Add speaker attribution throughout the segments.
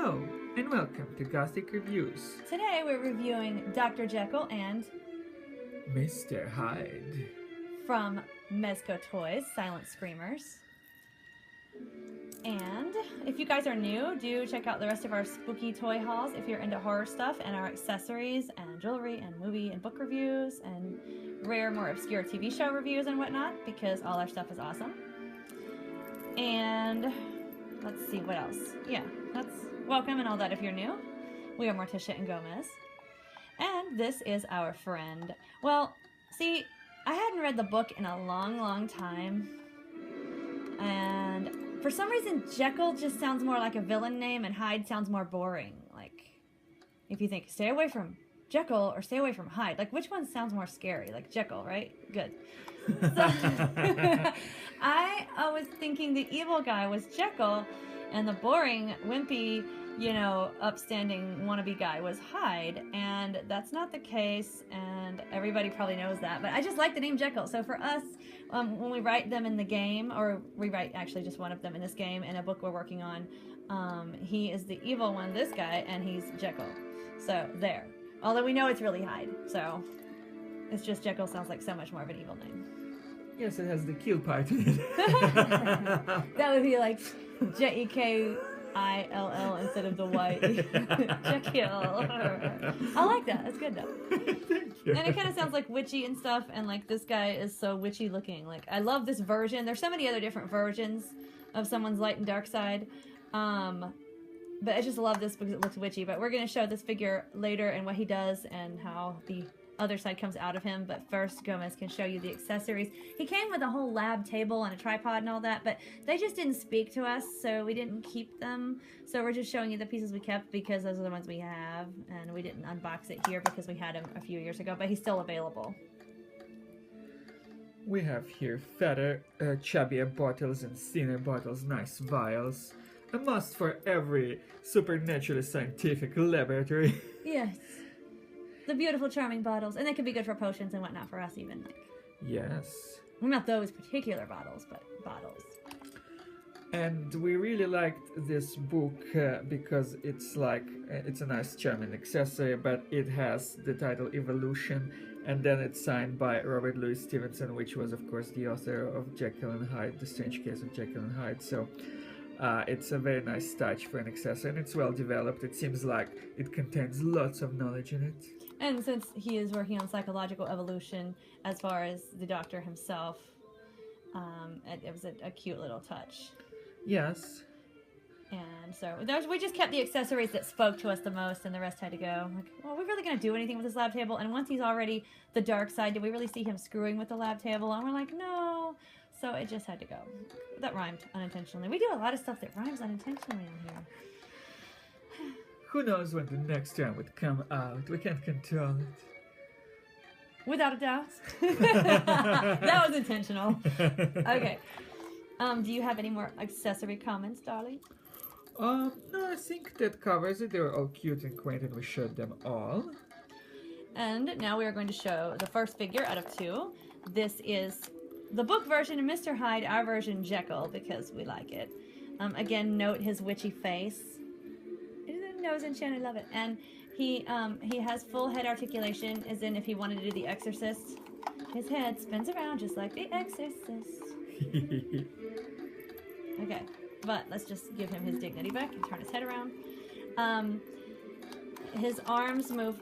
Speaker 1: Hello, and welcome to Gothic Reviews.
Speaker 2: Today we're reviewing Dr. Jekyll and
Speaker 1: Mr. Hyde.
Speaker 2: from Mezco Toys, Silent Screamers. And if you guys are new, do check out the rest of our spooky toy hauls if you're into horror stuff, and our accessories and jewelry and movie and book reviews and rare, more obscure TV show reviews and whatnot, because all our stuff is awesome. And let's see what else. Yeah, that's welcome and all that if you're new. We are Morticia and Gomez. And this is our friend. Well, see, I hadn't read the book in a long time. And for some reason, Jekyll just sounds more like a villain name and Hyde sounds more boring. Like, if you think, stay away from Jekyll or stay away from Hyde, like, which one sounds more scary? Like Jekyll, right? Good. So, I was thinking the evil guy was Jekyll and the boring, wimpy, you know, upstanding wannabe guy was Hyde, and that's not the case, and everybody probably knows that, but I just like the name Jekyll. So for us, when we write them in the game, or we write actually just one of them in this game in a book we're working on, he is the evil one, this guy, and he's Jekyll. So there. Although we know it's really Hyde, so it's just Jekyll sounds like so much more of an evil name.
Speaker 1: Yes, it has the kill part in it.
Speaker 2: That would be like Jekyll instead of the Y. Jekyll. I like that. That's good though.
Speaker 1: Thank you.
Speaker 2: And it kind of sounds like witchy and stuff, and like this guy is so witchy looking. Like, I love this version. There's so many other different versions of someone's light and dark side. But I just love this because it looks witchy. But we're going to show this figure later and what he does and how the other side comes out of him. But first, Gomez can show you the accessories. He came with a whole lab table and a tripod and all that, but they just didn't speak to us, so we didn't keep them. So we're just showing you the pieces we kept because those are the ones we have, and we didn't unbox it here because we had him a few years ago, but he's still available.
Speaker 1: We have here fatter, chubbier bottles and thinner bottles, nice vials. A must for every supernaturally scientific laboratory.
Speaker 2: Yes. The beautiful, charming bottles. And they could be good for potions and whatnot for us even. Like,
Speaker 1: Yes.
Speaker 2: well, not those particular bottles, but bottles.
Speaker 1: And we really liked this book because it's like, it's a nice charming accessory, but it has the title Evolution, and then it's signed by Robert Louis Stevenson, which was of course the author of Jekyll and Hyde, The Strange Case of Jekyll and Hyde. So it's a very nice touch for an accessory, and it's well developed. It seems like it contains lots of knowledge in it.
Speaker 2: And since he is working on psychological evolution as far as the doctor himself, it was a cute little touch.
Speaker 1: Yes.
Speaker 2: And so we just kept the accessories that spoke to us the most, and the rest had to go. Like, well, are we really going to do anything with this lab table? And once he's already the dark side, did we really see him screwing with the lab table? And we're like, no. So it just had to go. That rhymed unintentionally. We do a lot of stuff that rhymes unintentionally on here.
Speaker 1: Who knows when the next time would come out? We can't control it.
Speaker 2: Without a doubt. That was intentional. Okay. Do you have any more accessory comments, darling?
Speaker 1: No, I think that covers it. They were all cute and quaint, and we showed them all.
Speaker 2: And now we are going to show the first figure out of two. This is the book version of Mr. Hyde, our version Jekyll, because we like it. Again, note his witchy face. His nose and chin, I love it. And he has full head articulation, as in if he wanted to do The Exorcist. His head spins around just like The Exorcist. Okay, but let's just give him his dignity back and turn his head around. His arms move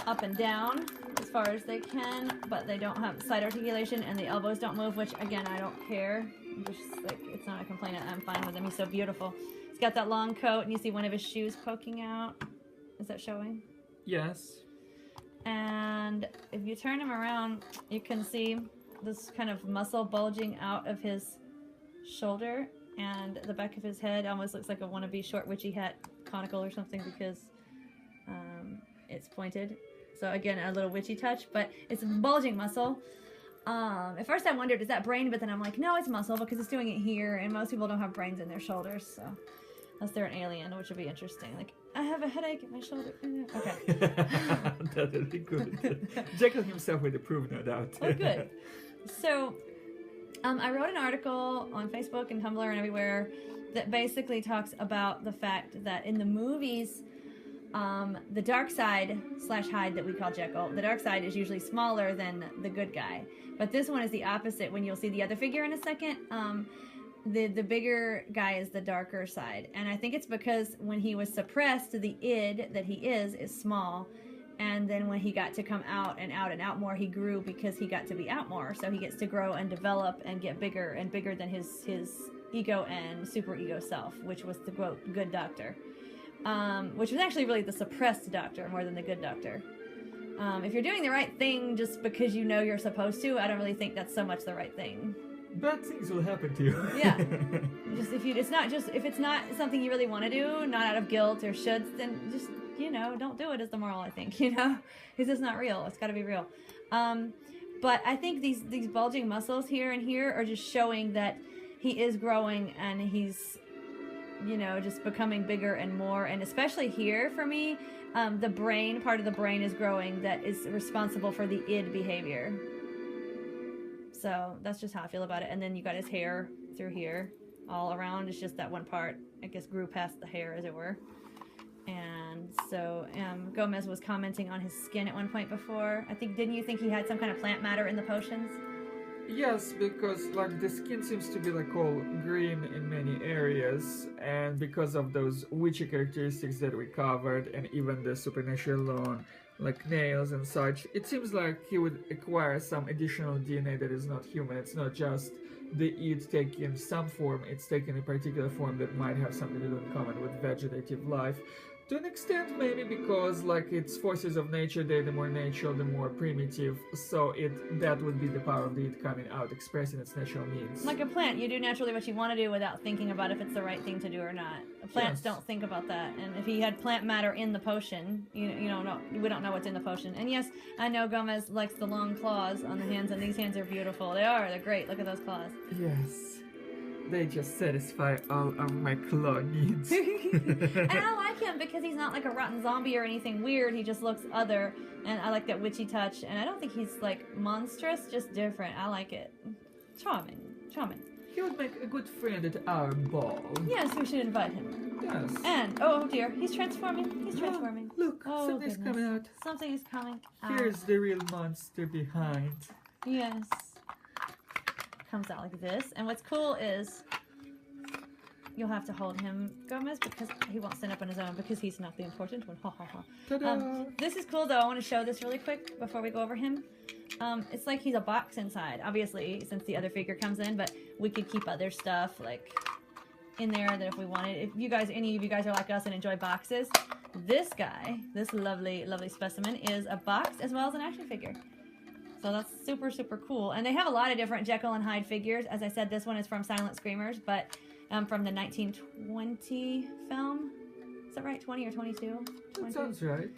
Speaker 2: up and down as far as they can, but they don't have side articulation, and the elbows don't move, which again, I don't care. I'm just like, it's not a complaint. I'm fine with him. He's so beautiful. He's got that long coat, and you see one of his shoes poking out. Is that showing?
Speaker 1: Yes.
Speaker 2: And if you turn him around, you can see this kind of muscle bulging out of his shoulder, and the back of his head almost looks like a wannabe short witchy hat, conical or something, because it's pointed. So again, a little witchy touch, but it's a bulging muscle. At first I wondered, is that brain? But then I'm like, no, it's muscle because it's doing it here, and most people don't have brains in their shoulders, so unless they're an alien, which would be interesting. Like, I have a headache in my shoulder. Okay.
Speaker 1: That would be good. Jekyll himself would approve, no doubt.
Speaker 2: Oh, good. So, I wrote an article on Facebook and Tumblr and everywhere that basically talks about the fact that in the movies, the dark side / Hyde that we call Jekyll, the dark side is usually smaller than the good guy. But this one is the opposite. When you'll see the other figure in a second, the bigger guy is the darker side. And I think it's because when he was suppressed, the id that he is small. And then when he got to come out and out and out more, he grew because he got to be out more. So he gets to grow and develop and get bigger and bigger than his ego and super ego self, which was the quote good doctor. Which was actually really the suppressed doctor more than the good doctor. If you're doing the right thing just because you know you're supposed to, I don't really think that's so much the right thing.
Speaker 1: Bad things will happen to you.
Speaker 2: Yeah. If it's not something you really want to do, not out of guilt or shoulds, then just, don't do it is the moral, I think, because it's not real. It's got to be real. But I think these bulging muscles here and here are just showing that he is growing and he's, just becoming bigger and more. And especially here for me, part of the brain is growing that is responsible for the id behavior. So that's just how I feel about it. And then you got his hair through here all around. It's just that one part, I guess, grew past the hair, as it were. And so Gomez was commenting on his skin at one point before. Didn't you think he had some kind of plant matter in the potions?
Speaker 1: Yes, because the skin seems to be all green in many areas, and because of those witchy characteristics that we covered, and even the supernatural on nails and such, it seems like he would acquire some additional DNA that is not human. It's not just the id taking some form, it's taking a particular form that might have something to do in common with vegetative life. To an extent, maybe because it's forces of nature, they're the more natural, the more primitive, so that would be the power of the id coming out, expressing its natural needs.
Speaker 2: Like a plant, you do naturally what you want to do without thinking about if it's the right thing to do or not. Plants don't think about that, and if he had plant matter in the potion, we don't know what's in the potion. And yes, I know Gomez likes the long claws on the hands, and these hands are beautiful. They're great. Look at those claws.
Speaker 1: Yes. They just satisfy all of my claw needs.
Speaker 2: And I like him because he's not like a rotten zombie or anything weird. He just looks other, and I like that witchy touch. And I don't think he's monstrous, just different. I like it. Charming.
Speaker 1: He would make a good friend at our ball.
Speaker 2: Yes, we should invite him.
Speaker 1: Yes.
Speaker 2: And oh dear, he's transforming.
Speaker 1: Look, something's coming out.
Speaker 2: Something is coming out.
Speaker 1: Here's the real monster behind.
Speaker 2: Yes. Comes out like this, and what's cool is you'll have to hold him, Gomez, because he won't stand up on his own because he's not the important one. Ha ha ha.
Speaker 1: Ta-da!
Speaker 2: This is cool though. I want to show this really quick before we go over him. It's like he's a box inside, obviously, since the other figure comes in, but we could keep other stuff in there that if we wanted. If any of you guys are like us and enjoy boxes, this guy, this lovely specimen, is a box as well as an action figure. So that's super, super cool. And they have a lot of different Jekyll and Hyde figures. As I said, this one is from Silent Screamers, but from the 1920 film. Is that right? 20 or 22?
Speaker 1: That sounds right.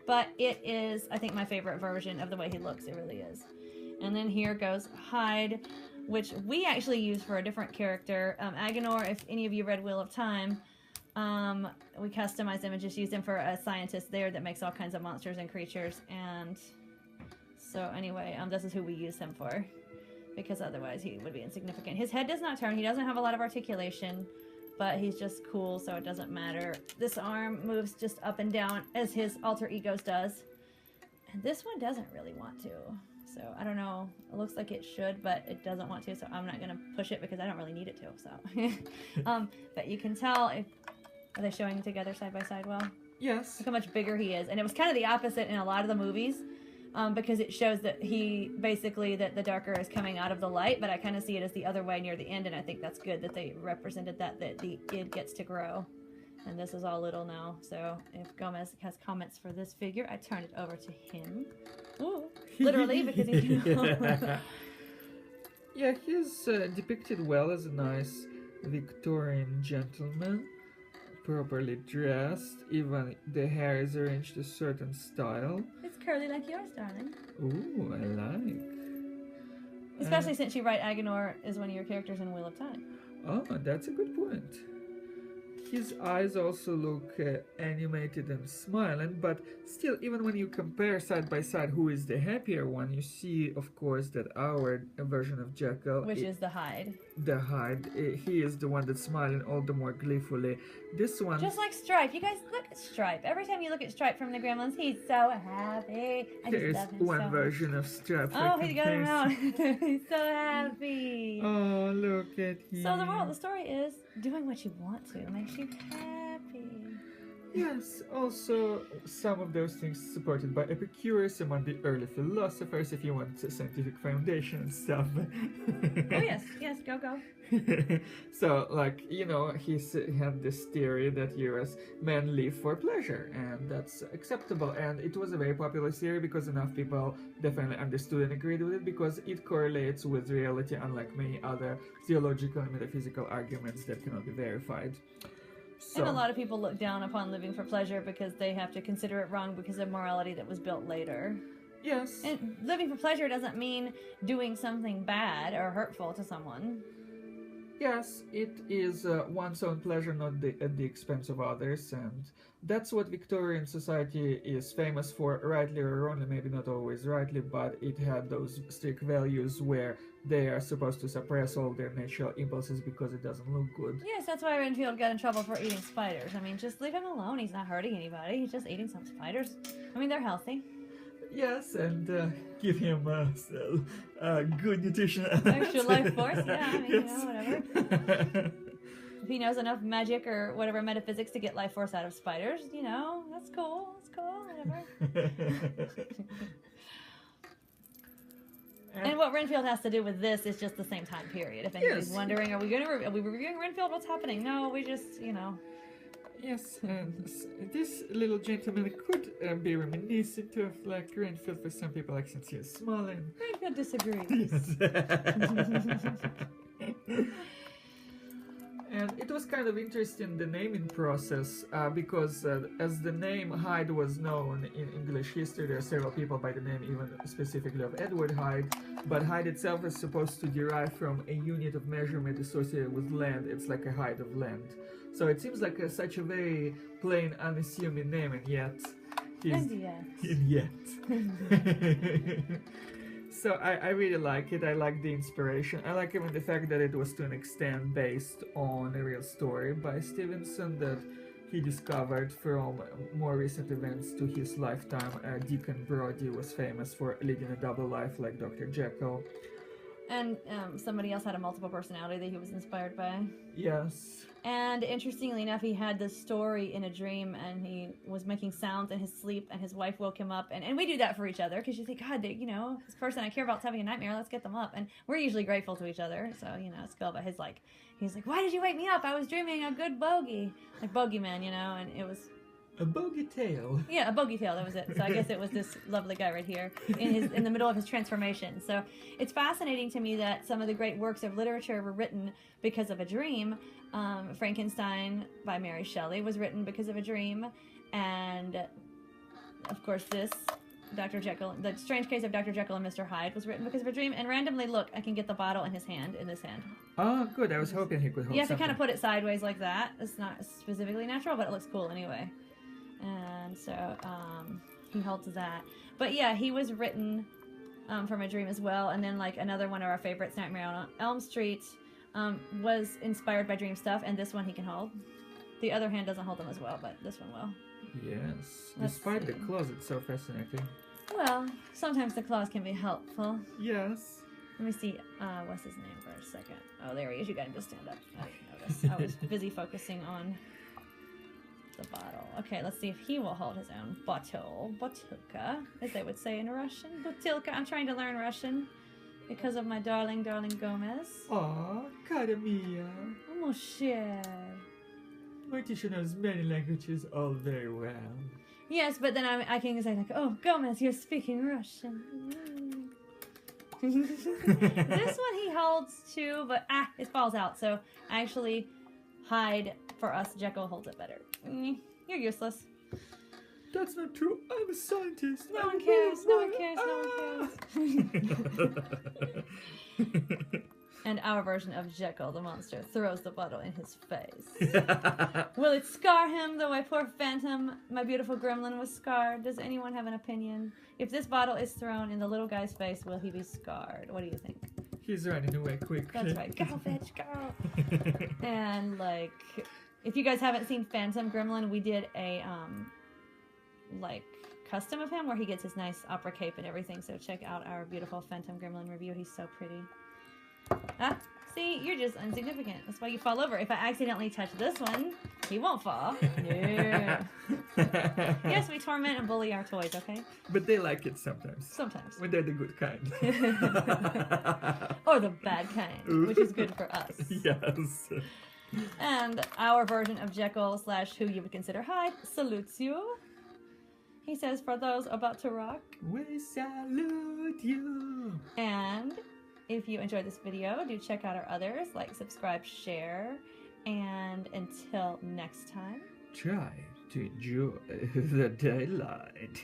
Speaker 2: But it is, I think, my favorite version of the way he looks. It really is. And then here goes Hyde, which we actually use for a different character. Agenor, if any of you read Wheel of Time, we customized him and just used him for a scientist there that makes all kinds of monsters and creatures. And so anyway, this is who we use him for, because otherwise he would be insignificant. His head does not turn. He doesn't have a lot of articulation, but he's just cool, so it doesn't matter. This arm moves just up and down as his alter egos does. And this one doesn't really want to. So I don't know. It looks like it should, but it doesn't want to, so I'm not going to push it because I don't really need it to. So, but you can tell are they showing together side by side well?
Speaker 1: Yes.
Speaker 2: Look how much bigger he is. And it was kind of the opposite in a lot of the movies. Because it shows that that the darker is coming out of the light, but I kind of see it as the other way near the end, and I think that's good that they represented that the id gets to grow. And this is all little now, so if Gomez has comments for this figure, I turn it over to him. Ooh, literally, because he's...
Speaker 1: Yeah, he's depicted well as a nice Victorian gentleman, properly dressed, even the hair is arranged a certain style.
Speaker 2: It's curly like yours, darling.
Speaker 1: Ooh, I like.
Speaker 2: Especially since you write Agenor is one of your characters in Wheel of Time.
Speaker 1: Oh, that's a good point. His eyes also look animated and smiling, but still, even when you compare side by side who is the happier one, you see, of course, that our version of Jekyll...
Speaker 2: Which is the Hyde.
Speaker 1: the Hyde. He is the one that's smiling all the more gleefully. This one...
Speaker 2: Just like Stripe. You guys look at Stripe. Every time you look at Stripe from the Gremlins, he's so happy. I
Speaker 1: There
Speaker 2: just
Speaker 1: is
Speaker 2: love him
Speaker 1: one
Speaker 2: so
Speaker 1: version of Stripe.
Speaker 2: Oh, he got him out. He's so happy.
Speaker 1: Oh, look at him.
Speaker 2: So the moral of the story is, doing what you want to makes you happy.
Speaker 1: Yes, also some of those things supported by Epicurus among the early philosophers, if you want a scientific foundation and stuff.
Speaker 2: Oh yes, go.
Speaker 1: So, like, you know, he had this theory that you as men live for pleasure, and that's acceptable. And it was a very popular theory because enough people definitely understood and agreed with it, because it correlates with reality, unlike many other theological and metaphysical arguments that cannot be verified. So,
Speaker 2: And a lot of people look down upon living for pleasure because they have to consider it wrong because of morality that was built later.
Speaker 1: yes.
Speaker 2: And living for pleasure doesn't mean doing something bad or hurtful to someone.
Speaker 1: Yes, it is one's own pleasure, not at the expense of others, and that's what Victorian society is famous for, rightly or wrongly, maybe not always rightly, but it had those strict values where they are supposed to suppress all their natural impulses because it doesn't look good.
Speaker 2: Yes, that's why Renfield got in trouble for eating spiders. I mean, just leave him alone. He's not hurting anybody. He's just eating some spiders. I mean, they're healthy.
Speaker 1: Yes, and give him good nutrition.
Speaker 2: Extra life force, yeah, I mean,
Speaker 1: Yes.
Speaker 2: you know, whatever. If he knows enough magic or whatever metaphysics to get life force out of spiders, you know, that's cool, whatever. And what Renfield has to do with this is just the same time period. If anybody's
Speaker 1: Yes.
Speaker 2: wondering, are we reviewing Renfield? What's happening? No, we just, you know.
Speaker 1: Yes, and this little gentleman could be reminiscent of like Renfield for some people, like since he is small and...
Speaker 2: Renfield disagrees.
Speaker 1: And it was kind of interesting, the naming process, because as the name Hyde was known in English history, there are several people by the name even specifically of Edward Hyde, but Hyde itself is supposed to derive from a unit of measurement associated with land. It's like a height of land. So it seems like such a very plain, unassuming name, and yet... And yet. So I really like it. I like the inspiration. I like even the fact that it was to an extent based on a real story by Stevenson that he discovered from more recent events to his lifetime. Deacon Brodie was famous for leading a double life like Dr. Jekyll.
Speaker 2: And somebody else had a multiple personality that he was inspired by.
Speaker 1: Yes.
Speaker 2: And interestingly enough, he had this story in a dream, and he was making sounds in his sleep, and his wife woke him up. And we do that for each other, because you think, God, you know, this person I care about is having a nightmare, let's get them up. And we're usually grateful to each other. So, you know, it's cool. But he's like, why did you wake me up? I was dreaming a good bogey. Like bogeyman, you know, and it was...
Speaker 1: A bogey tale.
Speaker 2: Yeah, a bogey tale, that was it. So I guess it was this lovely guy right here in the middle of his transformation. So it's fascinating to me that some of the great works of literature were written because of a dream. Frankenstein by Mary Shelley was written because of a dream. And, of course, this, Dr. Jekyll, The Strange Case of Dr. Jekyll and Mr. Hyde was written because of a dream. And randomly, look, I can get the bottle in this hand.
Speaker 1: Oh, good. I was hoping he could hold
Speaker 2: You have to
Speaker 1: something.
Speaker 2: kind of put it sideways like that. It's not specifically natural, but it looks cool anyway. And so he holds that. But yeah, he was written from a dream as well. And then like another one of our favorites, Nightmare on Elm Street, was inspired by dream stuff. And this one he can hold. The other hand doesn't hold them as well, but this one will.
Speaker 1: Yes.
Speaker 2: Let's
Speaker 1: Despite the
Speaker 2: see.
Speaker 1: claws, it's so fascinating.
Speaker 2: Well, sometimes the claws can be helpful.
Speaker 1: Yes.
Speaker 2: Let me see. What's his name for a second? Oh, there he is. You got him to stand up. I didn't notice. I was busy focusing on the bottle. Okay, let's see if he will hold his own bottle. Butylka, as they would say in Russian. Butylka. I'm trying to learn Russian because of my darling Gomez.
Speaker 1: Aw, cara mia.
Speaker 2: Oh, share.
Speaker 1: My teacher knows many languages all very well.
Speaker 2: Yes, but then I can say like, oh, Gomez, you're speaking Russian. This one he holds too, but it falls out. So actually, Hyde for us. Jekyll holds it better. You're useless.
Speaker 1: That's not true. I'm a scientist.
Speaker 2: No one cares. No one cares. No one cares. And our version of Jekyll, the monster, throws the bottle in his face. Will it scar him the way poor Phantom, my beautiful gremlin, was scarred? Does anyone have an opinion? If this bottle is thrown in the little guy's face, will he be scarred? What do you think?
Speaker 1: He's running away quickly.
Speaker 2: That's right. Go, bitch, go. And, like, if you guys haven't seen Phantom Gremlin, we did a, like, custom of him where he gets his nice opera cape and everything. So check out our beautiful Phantom Gremlin review. He's so pretty. Ah, see, you're just insignificant. That's why you fall over. If I accidentally touch this one, he won't fall. Yeah. Yes, we torment and bully our toys, okay?
Speaker 1: But they like it sometimes.
Speaker 2: Sometimes.
Speaker 1: When they're the good kind.
Speaker 2: Or the bad kind, which is good for us.
Speaker 1: Yes.
Speaker 2: And our version of Jekyll / who you would consider Hyde salutes you. He says, for those about to rock,
Speaker 1: we salute you.
Speaker 2: And if you enjoyed this video, do check out our others, like, subscribe, share, and until next time,
Speaker 1: try to enjoy the daylight.